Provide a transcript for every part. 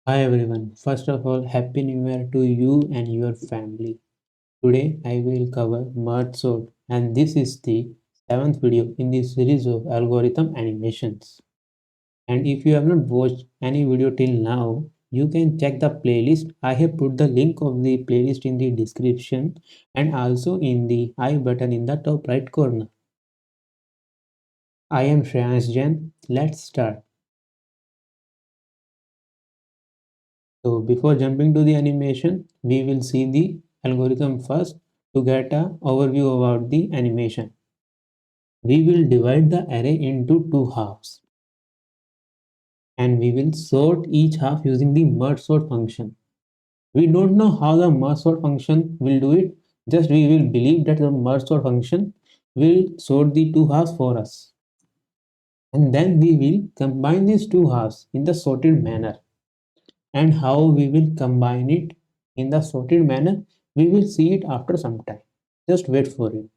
Hi everyone. First of all, Happy New Year to you and your family. Today I will cover merge sort and this is the seventh video in the series of algorithm animations. And if you have not watched any video till now, you can check the playlist. I have put the link of the playlist in the description and also in the I button in the top right corner. I am Shreyans Jain. Let's start. So before jumping to the animation, we will see the algorithm first to get a overview about the animation. We will divide the array into two halves and we will sort each half using the merge sort function. We don't know how the merge sort function will do it, just we will believe that the merge sort function will sort the two halves for us. And then we will combine these two halves in the sorted manner. And how we will combine it in the sorted manner, we will see it after some time. Just wait for it.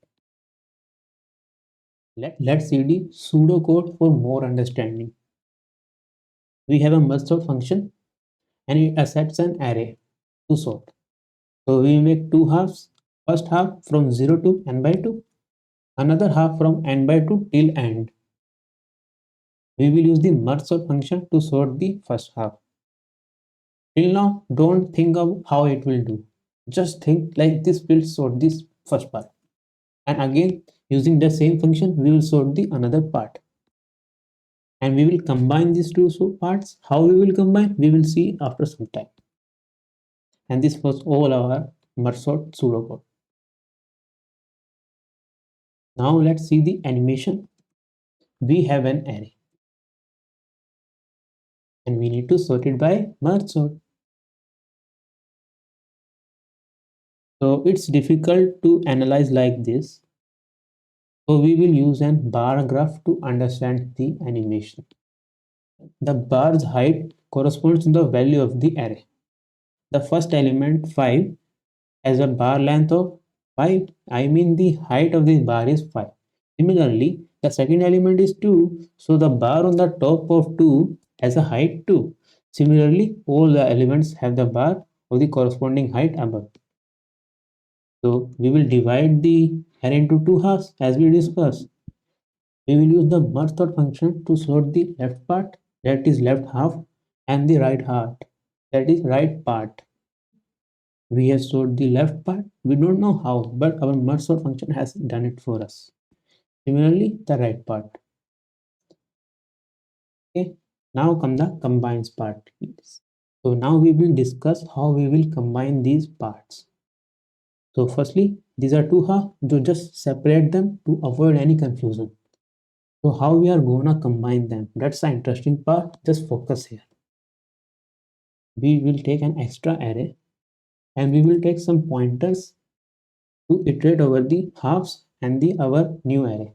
Let's see the pseudocode for more understanding. We have a merge sort function and it accepts an array to sort. So we make two halves. First half from 0 to n by 2, another half from n by 2 till end. We will use the merge sort function to sort the first half. Till now, don't think of how it will do. Just think like this will sort this first part. And again, using the same function, we will sort the another part. And we will combine these two parts. How we will combine, we will see after some time. And this was all our merge sort pseudocode. Now let's see the animation. We have an array and we need to sort it by merge sort. So it's difficult to analyze like this. So we will use an bar graph to understand the animation. The bar's height corresponds to the value of the array. The first element 5 has a bar length of 5. I mean the height of this bar is 5. Similarly, the second element is 2. So the bar on the top of 2 has a height 2. Similarly, all the elements have the bar of the corresponding height above. So we will divide the array into two halves as we discussed. We will use the merge sort function to sort the left part, that is left half, and the right half, that is right part. We have sorted the left part. We don't know how, but our merge sort function has done it for us. Similarly, the right part. Okay. Now come the combines part. So now we will discuss how we will combine these parts. So firstly, these are two halves. So just separate them to avoid any confusion. So how we are gonna combine them? That's the interesting part. Just focus here. We will take an extra array and we will take some pointers to iterate over the halves and the our new array.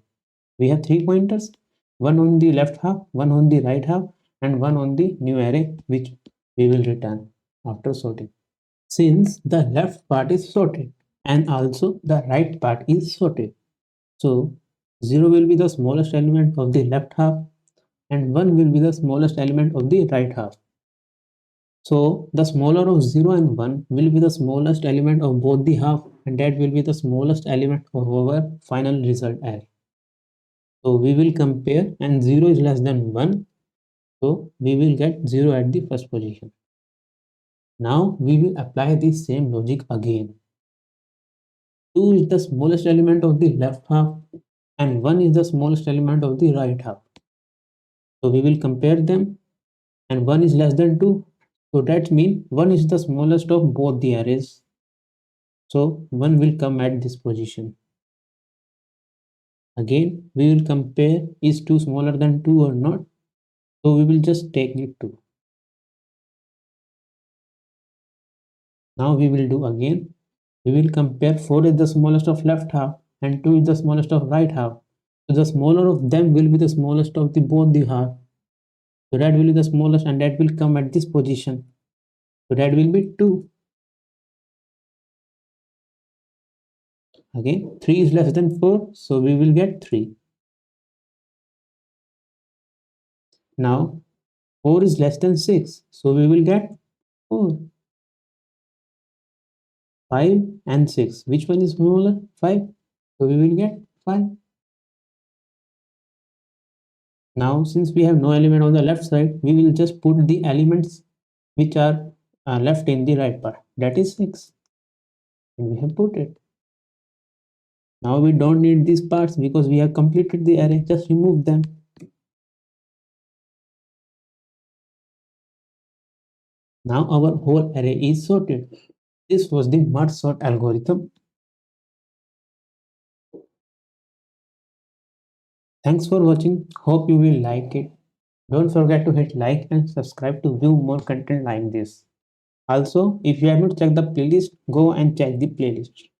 We have three pointers, one on the left half, one on the right half, and one on the new array which we will return after sorting. Since the left part is sorted and also the right part is sorted, so 0 will be the smallest element of the left half and 1 will be the smallest element of the right half. So the smaller of 0 and 1 will be the smallest element of both the half and that will be the smallest element of our final result array. So we will compare and 0 is less than 1. So we will get 0 at the first position. Now we will apply the same logic again. 2 is the smallest element of the left half and 1 is the smallest element of the right half. So we will compare them and 1 is less than 2. So that means 1 is the smallest of both the arrays. So 1 will come at this position. Again, we will compare is 2 smaller than 2 or not. So we will just take it 2. Now we will do again. We will compare 4 is the smallest of left half and 2 is the smallest of right half. So the smaller of them will be the smallest of the both the half. So that will be the smallest and that will come at this position. So that will be 2. Again, 3 is less than 4. So we will get 3. Now 4 is less than 6. So we will get 4. 5 and 6. Which one is smaller? 5. So we will get 5. Now since we have no element on the left side, we will just put the elements which are left in the right part. That is 6. And we have put it. Now we don't need these parts because we have completed the array. Just remove them. Now our whole array is sorted. This was the merge sort algorithm. Thanks for watching. Hope you will like it. Don't forget to hit like and subscribe to view more content like this. Also, if you have not checked the playlist, go and check the playlist.